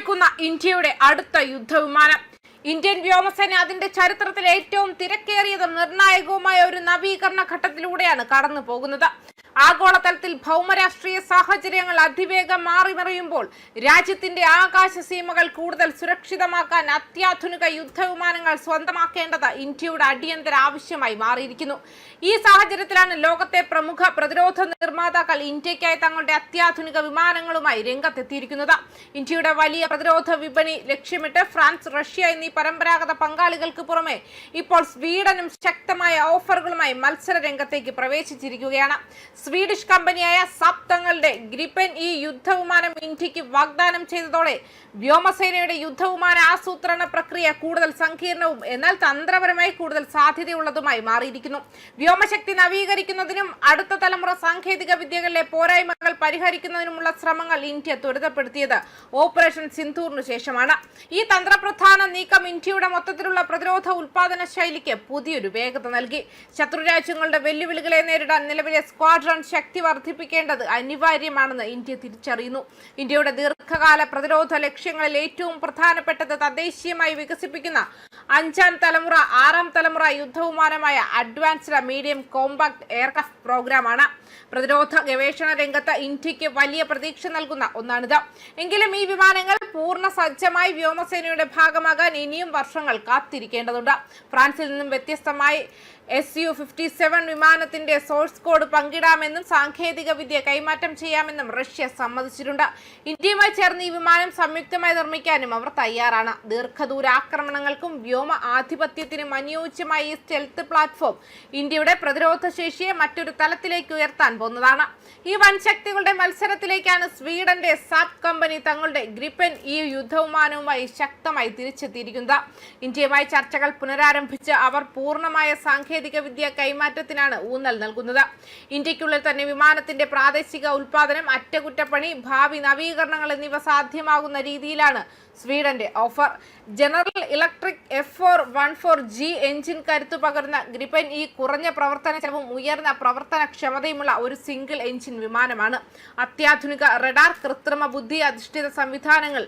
കുതിക്കുന്ന ഇന്ത്യയുടെ അടുത്ത യുദ്ധവിമാനം. ഇന്ത്യൻ വ്യോമസേന അതിന്റെ ചരിത്രത്തിലെ ഏറ്റവും തിരക്കേറിയതും നിർണായകവുമായ ഒരു നവീകരണ ഘട്ടത്തിലൂടെയാണ് കടന്നു പോകുന്നത്. ആഗോളതലത്തിൽ ഭൗമരാഷ്ട്രീയ സാഹചര്യങ്ങൾ അതിവേഗം മാറിമറിയുമ്പോൾ രാജ്യത്തിന്റെ ആകാശ സീമകൾ കൂടുതൽ സുരക്ഷിതമാക്കാൻ അത്യാധുനിക യുദ്ധവിമാനങ്ങൾ സ്വന്തമാക്കേണ്ടത് ഇന്ത്യയുടെ അടിയന്തര ആവശ്യമായി മാറിയിരിക്കുന്നു. ഈ സാഹചര്യത്തിലാണ് ലോകത്തെ പ്രമുഖ പ്രതിരോധ നിർമ്മാതാക്കൾ ഇന്ത്യക്കായി തങ്ങളുടെ അത്യാധുനിക വിമാനങ്ങളുമായി രംഗത്തെത്തിയിരിക്കുന്നത്. ഇന്ത്യയുടെ വലിയ പ്രതിരോധ വിപണി ലക്ഷ്യമിട്ട് ഫ്രാൻസ്, റഷ്യ എന്നീ പരമ്പരാഗത പങ്കാളികൾക്ക് പുറമെ ഇപ്പോൾ സ്വീഡനും ശക്തമായ ഓഫറുകളുമായി മത്സര രംഗത്തേക്ക് പ്രവേശിച്ചിരിക്കുകയാണ്. സ്വീഡിഷ് കമ്പനിയായ സാപ് തങ്ങളുടെ ഗ്രിപ്പൻ ഈ യുദ്ധവിമാനം ഇന്ത്യക്ക് വാഗ്ദാനം ചെയ്തതോടെ വ്യോമസേനയുടെ യുദ്ധവിമാന ആസൂത്രണ പ്രക്രിയ കൂടുതൽ സങ്കീർണവും എന്നാൽ തന്ത്രപരമായി കൂടുതൽ സാധ്യതയുള്ളതുമായി മാറിയിരിക്കുന്നു. വ്യോമശക്തി നവീകരിക്കുന്നതിനും അടുത്ത തലമുറ സാങ്കേതിക വിദ്യകളിലെ പോരായ്മകൾ പരിഹരിക്കുന്നതിനുമുള്ള ശ്രമങ്ങൾ ഇന്ത്യ ത്വരിതപ്പെടുത്തിയത് ഓപ്പറേഷൻ സിന്ധൂറിനു ശേഷമാണ്. ഈ തന്ത്രപ്രധാന നീക്കം ഇന്ത്യയുടെ മൊത്തത്തിലുള്ള പ്രതിരോധ ഉൽപാദന ശൈലിക്ക് പുതിയൊരു വേഗത നൽകി. ശത്രുരാജ്യങ്ങളുടെ വെല്ലുവിളികളെ നേരിടാൻ നിലവിലെ സ്ക്വാഡ്രൺ ശക്തി വർദ്ധിപ്പിക്കേണ്ടത് അനിവാര്യമാണെന്ന് ഇന്ത്യ തിരിച്ചറിയുന്നു. ഇന്ത്യയുടെ ദീർഘകാല പ്രതിരോധ ലക്ഷ്യങ്ങളിൽ ഏറ്റവും പ്രധാനപ്പെട്ടത് തദ്ദേശീയമായി വികസിപ്പിക്കുന്ന 5ാം തലമുറ 6ാം തലമുറ യുദ്ധവിമാനമായ അഡ്വാൻസ്ഡ് മീഡിയം കോമ്പാക്ട് എയർക്രാഫ്റ്റ് പ്രോഗ്രാമാണ്. പ്രതിരോധ ഗവേഷണ രംഗത്ത് ഇന്ത്യക്ക് വലിയ പ്രതീക്ഷ നൽകുന്ന ഒന്നാണിത്. എങ്കിലും ഈ വിമാനങ്ങൾ പൂർണ്ണ സജ്ജമായി വ്യോമസേനയുടെ ഭാഗമാകാൻ ഇനിയും വർഷങ്ങൾ കാത്തിരിക്കേണ്ടതുണ്ട്. ഫ്രാൻസിൽ നിന്നും വ്യത്യസ്തമായി Su-57 വിമാനത്തിന്റെ സോഴ്സ് കോഡ് പങ്കിടാമെന്നും സാങ്കേതിക വിദ്യ കൈമാറ്റം ചെയ്യാമെന്നും റഷ്യ സമ്മതിച്ചിട്ടുണ്ട്. ഇന്ത്യയുമായി ചേർന്ന് ഈ വിമാനം സംയുക്തമായി നിർമ്മിക്കാനും അവർ തയ്യാറാണ്. ദീർഘദൂര ആക്രമണങ്ങൾക്കും വ്യോമ ആധിപത്യത്തിനും അനുയോജ്യമായ ഈ സ്റ്റെൽത്ത് പ്ലാറ്റ്ഫോം ഇന്ത്യയുടെ പ്രതിരോധ ശേഷിയെ മറ്റൊരു തലത്തിലേക്ക് ഉയർത്താൻ പോകുന്നതാണ്. ഈ വൻശക്തികളുടെ മത്സരത്തിലേക്കാണ് സ്വീഡന്റെ സാപ് കമ്പനി തങ്ങളുടെ ഗ്രിപ്പൻ ഈ യുദ്ധവിമാനവുമായി ശക്തമായി തിരിച്ചെത്തിയിരിക്കുന്നത്. ഇന്ത്യയുമായി ചർച്ചകൾ പുനരാരംഭിച്ച് അവർ പൂർണ്ണമായ സാങ്കേതിക വിദ്യ കൈമാറ്റത്തിനാണ് ഊന്നൽ നൽകുന്നത്. ഇന്ത്യക്കുള്ളിൽ തന്നെ വിമാനത്തിന്റെ പ്രാദേശിക ഉൽപാദനം, അറ്റകുറ്റപ്പണി, ഭാവി നവീകരണങ്ങൾ എന്നിവ സാധ്യമാകുന്ന രീതിയിലാണ് സ്വീഡന്റെ offer. General Electric F414G engine കരുത്തു പകർന്ന ഗ്രിപ്പൻ ഈ കുറഞ്ഞ പ്രവർത്തന ചെലവും ഉയർന്ന പ്രവർത്തനക്ഷമതയുമുള്ള ഒരു സിംഗിൾ എഞ്ചിൻ വിമാനമാണ്. അത്യാധുനിക റഡാർ, കൃത്രിമ ബുദ്ധി അധിഷ്ഠിത സംവിധാനങ്ങൾ,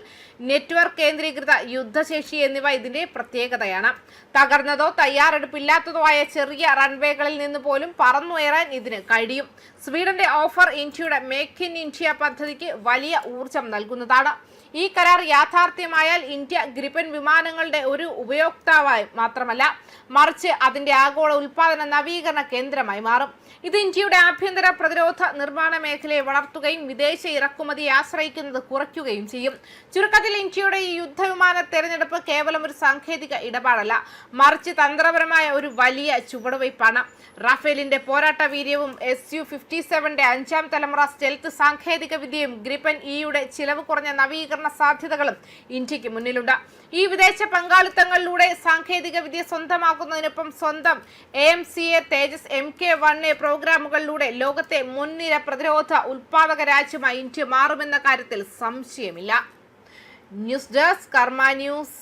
നെറ്റ്വർക്ക് കേന്ദ്രീകൃത യുദ്ധശേഷി എന്നിവ ഇതിന്റെ പ്രത്യേകതയാണ്. തകർന്നതോ തയ്യാറെടുപ്പില്ലാത്തതോ ആയ ചെറിയ റൺവേകളിൽ നിന്ന് പോലും പറന്നുയരാൻ ഇതിന് കഴിയും. സ്വീഡന്റെ ഓഫർ ഇന്ത്യയുടെ മേക്ക് ഇൻ ഇന്ത്യ പദ്ധതിക്ക് വലിയ ഊർജം നൽകുന്നതാണ്. ഈ കരാർ യാഥാർത്ഥ്യമായാൽ ഇന്ത്യ ഗ്രിപ്പൻ വിമാനങ്ങളുടെ ഒരു ഉപയോക്താവായി മാത്രമല്ല, മറിച്ച് അതിന്റെ ആഗോള ഉൽപാദന നവീകരണ കേന്ദ്രമായി മാറും. ഇത് ഇന്ത്യയുടെ ആഭ്യന്തര പ്രതിരോധ നിർമ്മാണ മേഖലയെ വളർത്തുകയും വിദേശ ഇറക്കുമതിയെ ആശ്രയിക്കുന്നത് കുറയ്ക്കുകയും ചെയ്യും. ചുരുക്കത്തിൽ ഇന്ത്യയുടെ ഈ യുദ്ധവിമാന തെരഞ്ഞെടുപ്പ് കേവലം ഒരു സാങ്കേതിക ഇടപാടല്ല, മറിച്ച് തന്ത്രപരമായ ഒരു വലിയ ചുവടുവയ്പ്പാണ്. റാഫേലിന്റെ പോരാട്ട വീര്യവും Su-57ന്റെ 5ാം തലമുറ സ്റ്റെൽത്ത് സാങ്കേതിക വിദ്യയും ഗ്രിപ്പൻ ഇയുടെ ചിലവ് കുറഞ്ഞ നവീകരണ സാധ്യതകളും ഇന്ത്യക്ക് മുന്നിലുണ്ട്. ഈ വിദേശ പങ്കാളിത്തങ്ങളിലൂടെ സാങ്കേതിക വിദ്യ സ്വന്തമാക്കുന്നതിനൊപ്പം സ്വന്തം AMCA, തേജസ്, Mk1A പ്രോഗ്രാമുകളിലൂടെ ലോകത്തെ മുൻനിര പ്രതിരോധ ഉൽപാദക രാജ്യമായി ഇന്ത്യ മാറുമെന്ന കാര്യത്തിൽ സംശയമില്ല. ന്യൂസ് ഡെസ്ക് കർമ്മ ന്യൂസ്.